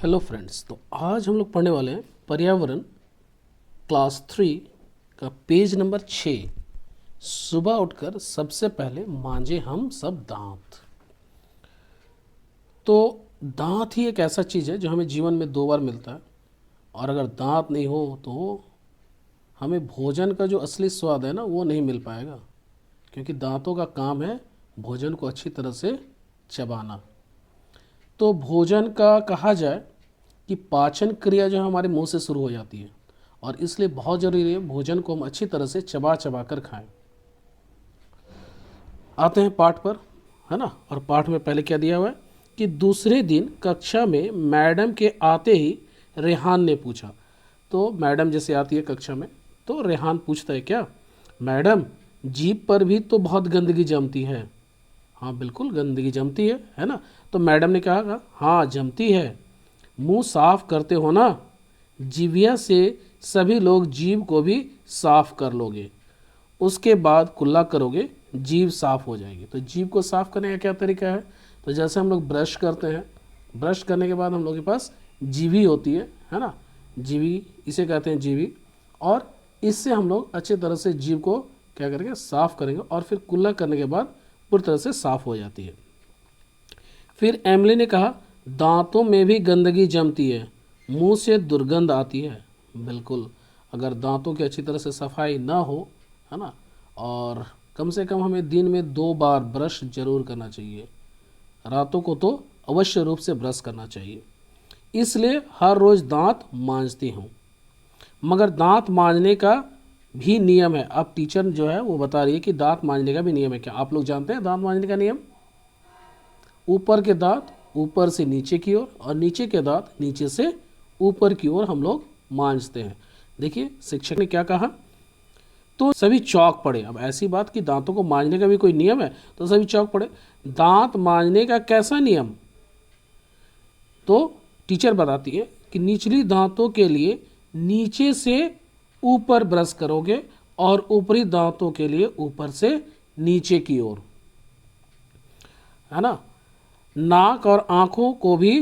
Hello friends. तो आज हम लोग पढ़ने वाले हैं पर्यावरण क्लास 3 का पेज नंबर 6। सुबह उठकर सबसे पहले मांजे हम सब दांत। तो दांत ही एक ऐसा चीज़ है जो हमें जीवन में 2 बार मिलता है, और अगर दांत नहीं हो तो हमें भोजन का जो असली स्वाद है ना वो नहीं मिल पाएगा, क्योंकि दांतों का काम है भोजन को अच्छी तरह से चबाना। तो भोजन का कहा जाए कि पाचन क्रिया जो है हमारे मुंह से शुरू हो जाती है, और इसलिए बहुत ज़रूरी है भोजन को हम अच्छी तरह से चबा चबा कर खाएं। आते हैं पाठ पर, है ना। और पाठ में पहले क्या दिया हुआ है कि दूसरे दिन कक्षा में मैडम के आते ही रेहान ने पूछा। तो मैडम जैसे आती है कक्षा में तो रेहान पूछता है, क्या मैडम जीभ पर भी तो बहुत गंदगी जमती है। हाँ बिल्कुल गंदगी जमती है ना। तो मैडम ने कहा, हाँ जमती है, मुंह साफ करते हो ना, जीभिया से सभी लोग जीभ को भी साफ कर लोगे, उसके बाद कुल्ला करोगे, जीभ साफ हो जाएगी। तो जीभ को साफ करने का क्या तरीका है? तो जैसे हम लोग ब्रश करते हैं, ब्रश करने के बाद हम लोग के पास जीभी होती है ना, जीभी इसे कहते हैं जीभी, और इससे हम लोग अच्छे तरह से जीभ को क्या करेंगे, साफ करेंगे, और फिर कुल्ला करने के बाद पूरी तरह से साफ हो जाती है। फिर एमली ने कहा, दांतों में भी गंदगी जमती है, मुंह से दुर्गंध आती है। बिल्कुल, अगर दांतों की अच्छी तरह से सफाई ना हो, है ना, और कम से कम हमें दिन में 2 बार ब्रश जरूर करना चाहिए, रातों को तो अवश्य रूप से ब्रश करना चाहिए। इसलिए हर रोज़ दांत मांजती हूँ। मगर दांत मांजने का भी नियम है। अब टीचर जो है वो बता रही है कि दांत मांजने का भी नियम है। क्या आप लोग जानते हैं दांत मांजने का नियम? ऊपर के दांत ऊपर से नीचे की ओर, और नीचे के दांत नीचे से ऊपर की ओर हम लोग मांजते हैं। देखिए शिक्षक ने क्या कहा, तो सभी चौक पड़े। अब ऐसी बात कि दांतों को मांजने का भी कोई नियम है, तो सभी चौक पड़े। दांत मांजने का कैसा नियम? तो टीचर बताती है कि निचली दांतों के लिए नीचे से ऊपर ब्रश करोगे, और ऊपरी दांतों के लिए ऊपर से नीचे की ओर, है ना। नाक और आंखों को भी,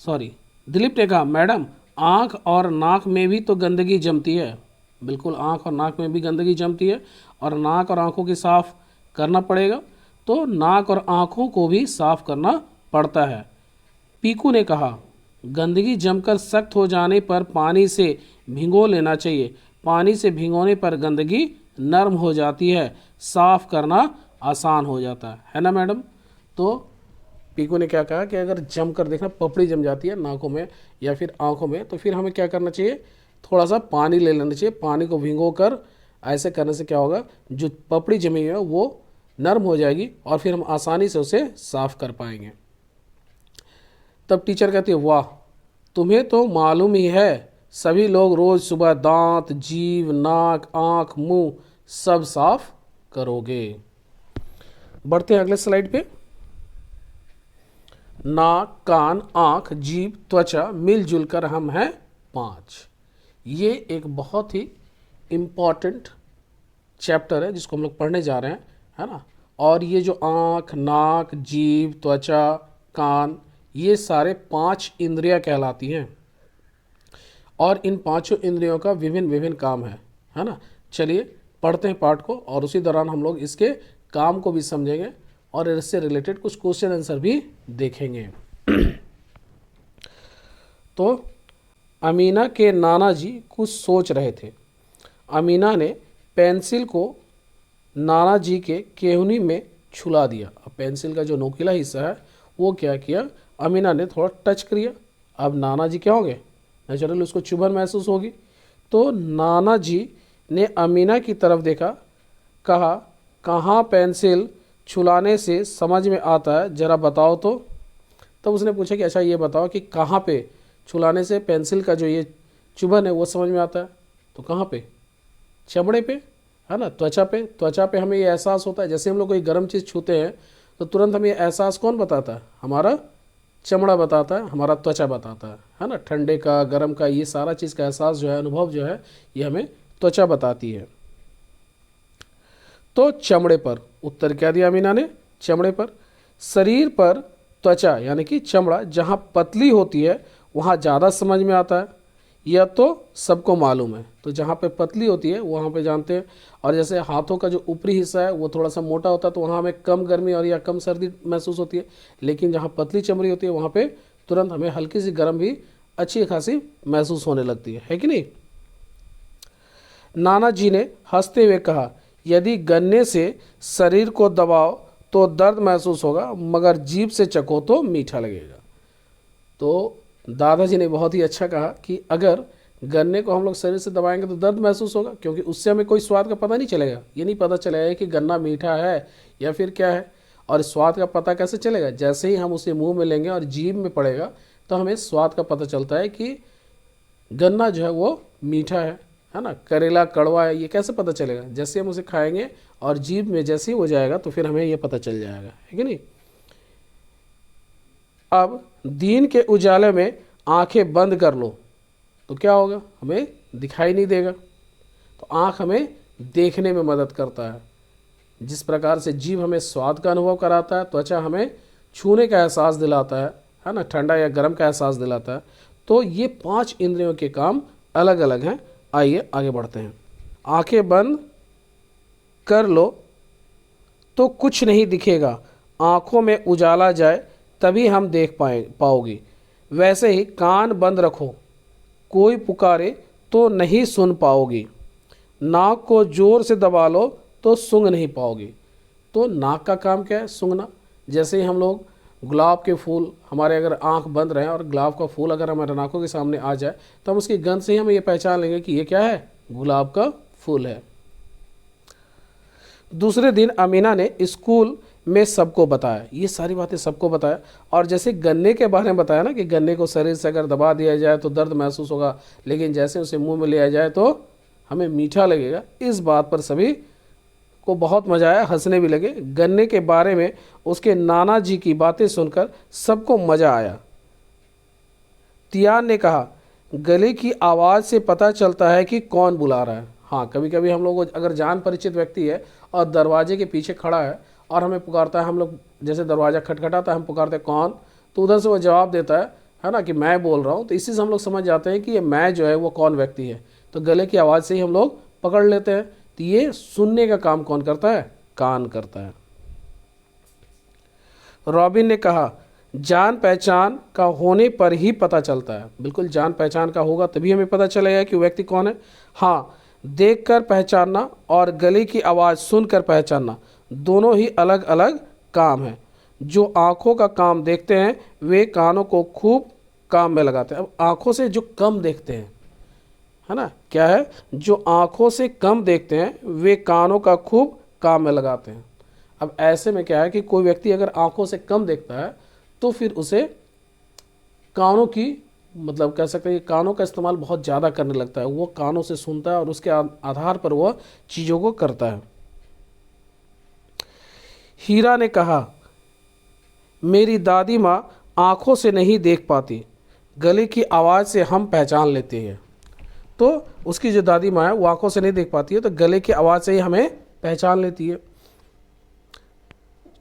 दिलीप ने कहा, मैडम आंख और नाक में भी तो गंदगी जमती है। बिल्कुल, आंख और नाक में भी गंदगी जमती है, और नाक और आंखों की साफ करना पड़ेगा। तो नाक और आंखों को भी साफ करना पड़ता है। पीकू ने कहा, गंदगी जमकर सख्त हो जाने पर पानी से भिगो लेना चाहिए, पानी से भिगोने पर गंदगी नरम हो जाती है, साफ करना आसान हो जाता है ना मैडम। तो पीकू ने क्या कहा कि अगर जम कर देखना, पपड़ी जम जाती है नाकों में या फिर आंखों में, तो फिर हमें क्या करना चाहिए, थोड़ा सा पानी ले लेना चाहिए। पानी को भिगो कर ऐसे करने से क्या होगा, जो पपड़ी जमी है वो नरम हो जाएगी, और फिर हम आसानी से उसे साफ कर पाएंगे। तब टीचर कहती है, वाह तुम्हें तो मालूम ही है, सभी लोग रोज सुबह दांत, जीभ, नाक, आंख, मुंह सब साफ करोगे। बढ़ते हैं अगले स्लाइड पे। नाक, कान, आंख, जीभ, त्वचा मिलजुल कर हम हैं 5। ये एक बहुत ही इम्पॉर्टेंट चैप्टर है जिसको हम लोग पढ़ने जा रहे हैं, है ना। और ये जो आंख, नाक, जीभ, त्वचा, कान, ये सारे 5 इंद्रियां कहलाती हैं, और इन 5 इंद्रियों का विभिन्न विभिन्न काम है ना। चलिए पढ़ते हैं पाठ को, और उसी दौरान हम लोग इसके काम को भी समझेंगे, और इससे रिलेटेड कुछ क्वेश्चन आंसर भी देखेंगे। तो अमीना के नाना जी कुछ सोच रहे थे। अमीना ने पेंसिल को नाना जी के केहनी में छुला दिया। अब पेंसिल का जो नोकीला हिस्सा है वो क्या किया, अमीना ने थोड़ा टच किया। अब नाना जी क्या होंगे, नेचुरली उसको चुभन महसूस होगी। तो नाना जी ने अमीना की तरफ देखा, कहा, कहाँ पेंसिल छुलाने से समझ में आता है, ज़रा बताओ तो। तब उसने पूछा कि अच्छा ये बताओ कि कहाँ पे छुलाने से पेंसिल का जो ये चुभन है वो समझ में आता है। तो कहाँ पे? चमड़े पे, है ना, त्वचा पे। त्वचा पे हमें ये एहसास होता है, जैसे हम लोग कोई गर्म चीज़ छूते हैं तो तुरंत हमें एहसास कौन बताता है? हमारा चमड़ा बताता है, हमारा त्वचा बताता है ना। ठंडे का, गर्म का, ये सारा चीज़ का एहसास जो है, अनुभव जो है, ये हमें त्वचा बताती है। तो चमड़े पर, उत्तर क्या दिया अमीना ने, चमड़े पर। शरीर पर त्वचा यानी कि चमड़ा जहाँ पतली होती है वहाँ ज़्यादा समझ में आता है, यह तो सबको मालूम है। तो जहाँ पे पतली होती है वहाँ पे जानते हैं, और जैसे हाथों का जो ऊपरी हिस्सा है वो थोड़ा सा मोटा होता है तो वहाँ हमें कम गर्मी और या कम सर्दी महसूस होती है, लेकिन जहाँ पतली चमड़ी होती है वहाँ पे तुरंत हमें हल्की सी गर्म भी अच्छी खासी महसूस होने लगती है कि नहीं। नाना जी ने हंसते हुए कहा, यदि गन्ने से शरीर को दबाओ तो दर्द महसूस होगा, मगर जीभ से चखो तो मीठा लगेगा। तो दादाजी ने बहुत ही अच्छा कहा कि अगर गन्ने को हम लोग शरीर से दबाएंगे तो दर्द महसूस होगा, क्योंकि उससे हमें कोई स्वाद का पता नहीं चलेगा। ये नहीं पता चलेगा कि गन्ना मीठा है या फिर क्या है। और स्वाद का पता कैसे चलेगा? जैसे ही हम उसे मुंह में लेंगे और जीभ में पड़ेगा तो हमें स्वाद का पता चलता है कि गन्ना जो है वो मीठा है ना, करेला कड़वा है, ये कैसे पता चलेगा? जैसे हम उसे खाएंगे और जीभ में जैसे ही हो जाएगा तो फिर हमें ये पता चल जाएगा, है कि नहीं। अब दिन के उजाले में आंखें बंद कर लो तो क्या होगा? हमें दिखाई नहीं देगा। तो आंख हमें देखने में मदद करता है। जिस प्रकार से जीभ हमें स्वाद का अनुभव कराता है, त्वचा हमें छूने का एहसास दिलाता है ना, ठंडा या गर्म का एहसास दिलाता है। तो ये 5 इंद्रियों के काम अलग अलग हैं। आइए आगे बढ़ते हैं। आंखें बंद कर लो तो कुछ नहीं दिखेगा, आंखों में उजाला जाए तभी हम देख पाओगी। वैसे ही कान बंद रखो, कोई पुकारे तो नहीं सुन पाओगी। नाक को जोर से दबा लो तो सूंघ नहीं पाओगी। तो नाक का काम क्या है? सूंघना। जैसे ही हम लोग गुलाब के फूल, हमारे अगर आंख बंद रहे और गुलाब का फूल अगर हमारे नाकों के सामने आ जाए तो हम उसकी गंध से ही हम ये पहचान लेंगे कि ये क्या है? गुलाब का फूल है। दूसरे दिन अमीना ने स्कूल में सबको बताया, ये सारी बातें सबको बताया। और जैसे गन्ने के बारे में बताया ना कि गन्ने को शरीर से अगर दबा दिया जाए तो दर्द महसूस होगा, लेकिन जैसे उसे मुंह में लिया जाए तो हमें मीठा लगेगा। इस बात पर सभी को बहुत मज़ा आया, हंसने भी लगे। गन्ने के बारे में उसके नाना जी की बातें सुनकर सबको मज़ा आया। तियान ने कहा, गले की आवाज़ से पता चलता है कि कौन बुला रहा है। हाँ, कभी कभी हम लोग अगर जान परिचित व्यक्ति है और दरवाजे के पीछे खड़ा है और हमें पुकारता है, हम लोग जैसे दरवाज़ा खटखटाता है, हम पुकारते हैं कौन, तो उधर से वो जवाब देता है ना कि मैं बोल रहा हूँ। तो इसी से हम लोग समझ जाते हैं कि ये मैं जो है वो कौन व्यक्ति है। तो गले की आवाज़ से ही हम लोग पकड़ लेते हैं। तो ये सुनने का काम कौन करता है? कान करता है। रॉबिन ने कहा, जान पहचान का होने पर ही पता चलता है। बिल्कुल, जान पहचान का होगा तभी हमें पता चलेगा कि व्यक्ति कौन है। हाँ, देखकर पहचानना और गले की आवाज़ सुनकर पहचानना दोनों ही अलग अलग काम हैं। जो आँखों का काम देखते हैं वे कानों को खूब काम में लगाते हैं। अब आँखों से जो कम देखते हैं, है ना, क्या है? जो आँखों से कम देखते हैं वे कानों का खूब काम में लगाते हैं। अब ऐसे में क्या है कि कोई व्यक्ति अगर आँखों से कम देखता है तो फिर उसे कानों की, मतलब कह सकते हैं कि कानों का इस्तेमाल बहुत ज़्यादा करने लगता है। वो कानों से सुनता है और उसके आधार पर वह चीज़ों को करता है। हीरा ने कहा, मेरी दादी माँ आँखों से नहीं देख पाती, गले की आवाज़ से हम पहचान लेते हैं। तो उसकी जो दादी माँ है वो आँखों से नहीं देख पाती है, तो गले की आवाज़ से ही हमें पहचान लेती है।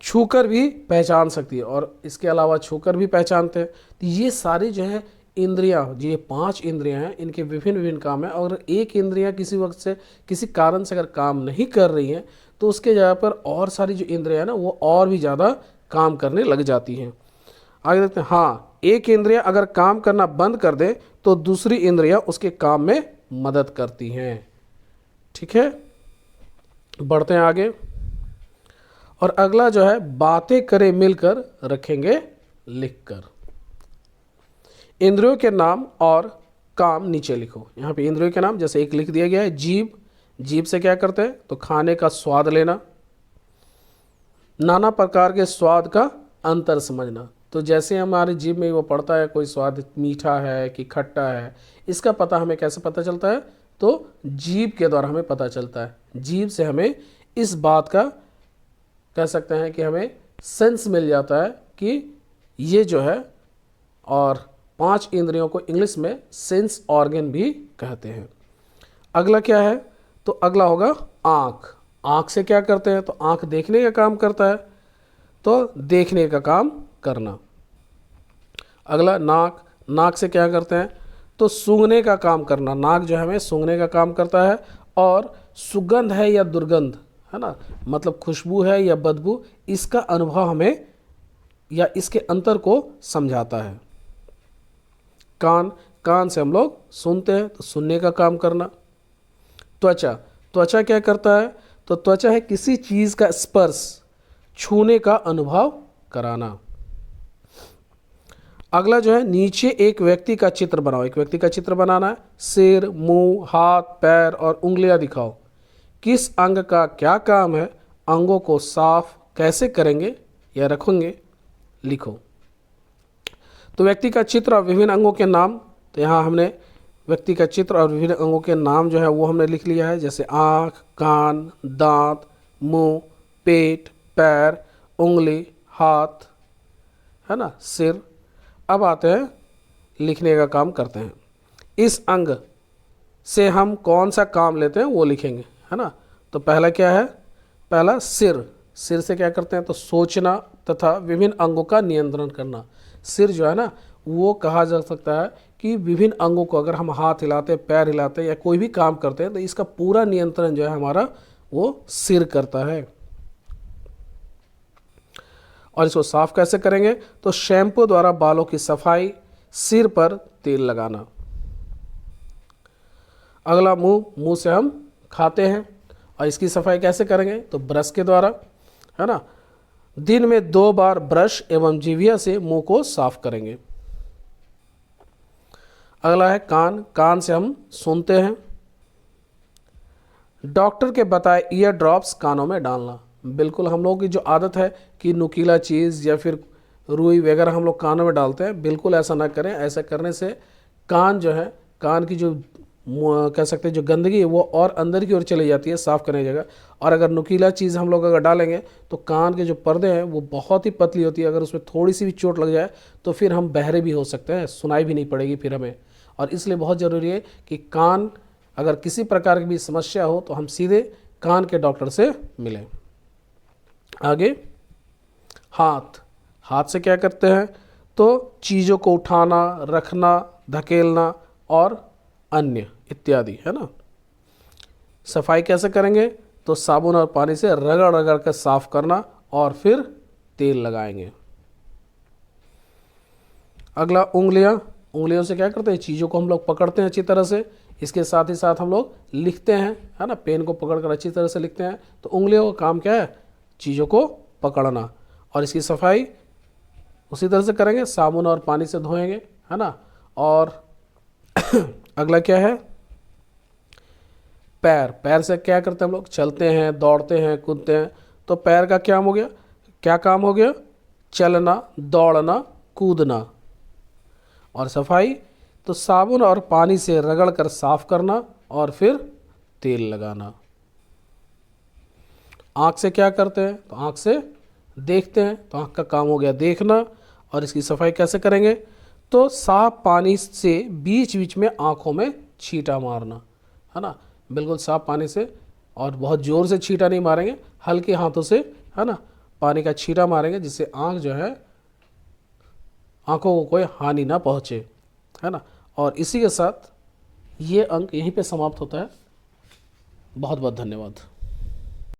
छूकर भी पहचान सकती है, और इसके अलावा छूकर भी पहचानते हैं। तो ये सारी जो है इंद्रियां, ये 5 इंद्रियां हैं, इनके विभिन्न विभिन्न काम हैं। और एक इंद्रियां किसी वक्त से, किसी कारण से अगर काम नहीं कर रही हैं तो उसके जगह पर और सारी जो इंद्रियां हैं ना वो और भी ज़्यादा काम करने लग जाती हैं। आगे देखते हैं। हाँ, एक इंद्रिया अगर काम करना बंद कर दे तो दूसरी इंद्रियां उसके काम में मदद करती हैं। ठीक है, बढ़ते हैं आगे। और अगला जो है, बातें करें मिलकर, रखेंगे लिखकर। इंद्रियों के नाम और काम नीचे लिखो। यहाँ पे इंद्रियों के नाम जैसे एक लिख दिया गया है, जीभ। जीभ से क्या करते हैं? तो खाने का स्वाद लेना, नाना प्रकार के स्वाद का अंतर समझना। तो जैसे हमारी जीभ में वो पड़ता है, कोई स्वाद मीठा है कि खट्टा है, इसका पता हमें कैसे पता चलता है? तो जीभ के द्वारा हमें पता चलता है। जीभ से हमें इस बात का, कह सकते हैं कि हमें सेंस मिल जाता है कि ये जो है, और 5 इंद्रियों को इंग्लिश में सेंस ऑर्गन भी कहते हैं। अगला क्या है? तो अगला होगा आँख। आँख से क्या करते हैं? तो आँख देखने का काम करता है, तो देखने का काम करना। अगला नाक। नाक से क्या करते हैं, तो सूंघने का काम करना। नाक जो है हमें सूंघने का काम करता है, और सुगंध है या दुर्गंध, है ना, मतलब खुशबू है या बदबू, इसका अनुभव हमें या इसके अंतर को समझाता है। कान, कान से हम लोग सुनते हैं, तो सुनने का काम करना। त्वचा, त्वचा क्या करता है, तो त्वचा है किसी चीज़ का स्पर्श, छूने का अनुभव कराना। अगला जो है, नीचे एक व्यक्ति का चित्र बनाओ। एक व्यक्ति का चित्र बनाना है। सिर, मुंह, हाथ, पैर और उंगलियां दिखाओ। किस अंग का क्या काम है, अंगों को साफ कैसे करेंगे या रखेंगे, लिखो। तो व्यक्ति का चित्र और विभिन्न अंगों के नाम, तो यहाँ हमने व्यक्ति का चित्र और विभिन्न अंगों के नाम जो है वो हमने लिख लिया है, जैसे आँख, कान, दांत, मुंह, पेट, पैर, उंगली, हाथ, है ना, सिर। अब आते हैं लिखने का काम करते हैं। इस अंग से हम कौन सा काम लेते हैं वो लिखेंगे, है ना। तो पहला क्या है, पहला सिर। सिर से क्या करते हैं, तो सोचना तथा विभिन्न अंगों का नियंत्रण करना। सिर जो है ना, वो कहा जा सकता है कि विभिन्न अंगों को अगर हम हाथ हिलाते हैं, पैर हिलाते हैं या कोई भी काम करते हैं, तो इसका पूरा नियंत्रण जो है हमारा वो सिर करता है। और इसको साफ कैसे करेंगे, तो शैम्पू द्वारा बालों की सफाई, सिर पर तेल लगाना। अगला मुंह, मुंह से हम खाते हैं और इसकी सफाई कैसे करेंगे, तो ब्रश के द्वारा, है ना। दिन में 2 बार ब्रश एवं जीभिया से मुंह को साफ करेंगे। अगला है कान, कान से हम सुनते हैं। डॉक्टर के बताए ईयर ड्रॉप्स कानों में डालना। बिल्कुल हम लोगों की जो आदत है कि नुकीला चीज़ या फिर रुई वगैरह हम लोग कानों में डालते हैं, बिल्कुल ऐसा ना करें। ऐसा करने से कान जो है, कान की जो कह सकते हैं जो गंदगी है वो और अंदर की ओर चली जाती है साफ़ करने की जगह। और अगर नुकीला चीज़ हम लोग अगर डालेंगे तो कान के जो पर्दे हैं वो बहुत ही पतली होती है, अगर उसमें थोड़ी सी भी चोट लग जाए तो फिर हम बहरे भी हो सकते हैं, सुनाई भी नहीं पड़ेगी फिर हमें। और इसलिए बहुत ज़रूरी है कि कान अगर किसी प्रकार की भी समस्या हो तो हम सीधे कान के डॉक्टर से मिलें। आगे हाथ, हाथ से क्या करते हैं, तो चीज़ों को उठाना, रखना, धकेलना और अन्य इत्यादि, है ना। सफाई कैसे करेंगे, तो साबुन और पानी से रगड़ रगड़ कर साफ करना और फिर तेल लगाएंगे। अगला उंगलियां, उंगलियों से क्या करते हैं, चीज़ों को हम लोग पकड़ते हैं अच्छी तरह से। इसके साथ ही साथ हम लोग लिखते हैं, है ना, पेन को पकड़कर अच्छी तरह से लिखते हैं। तो उंगलियों का काम क्या है, चीज़ों को पकड़ना। और इसकी सफाई उसी तरह से करेंगे, साबुन और पानी से धोएंगे, है ना। और अगला क्या है, पैर, पैर से क्या करते हैं हम लोग, चलते हैं, दौड़ते हैं, कूदते हैं। तो पैर का क्या हो गया, क्या काम हो गया, चलना, दौड़ना, कूदना। और सफाई, तो साबुन और पानी से रगड़ कर साफ करना और फिर तेल लगाना। आँख से क्या करते हैं, तो आँख से देखते हैं, तो आँख का काम हो गया देखना। और इसकी सफाई कैसे करेंगे, तो साफ पानी से बीच बीच में आँखों में छींटा मारना, है ना। बिल्कुल साफ पानी से, और बहुत ज़ोर से छींटा नहीं मारेंगे, हल्के हाथों से, है ना, पानी का छींटा मारेंगे, जिससे आँख जो है, आँखों को कोई हानि ना पहुँचे, है ना। और इसी के साथ ये अंक यहीं पे समाप्त होता है। बहुत बहुत धन्यवाद।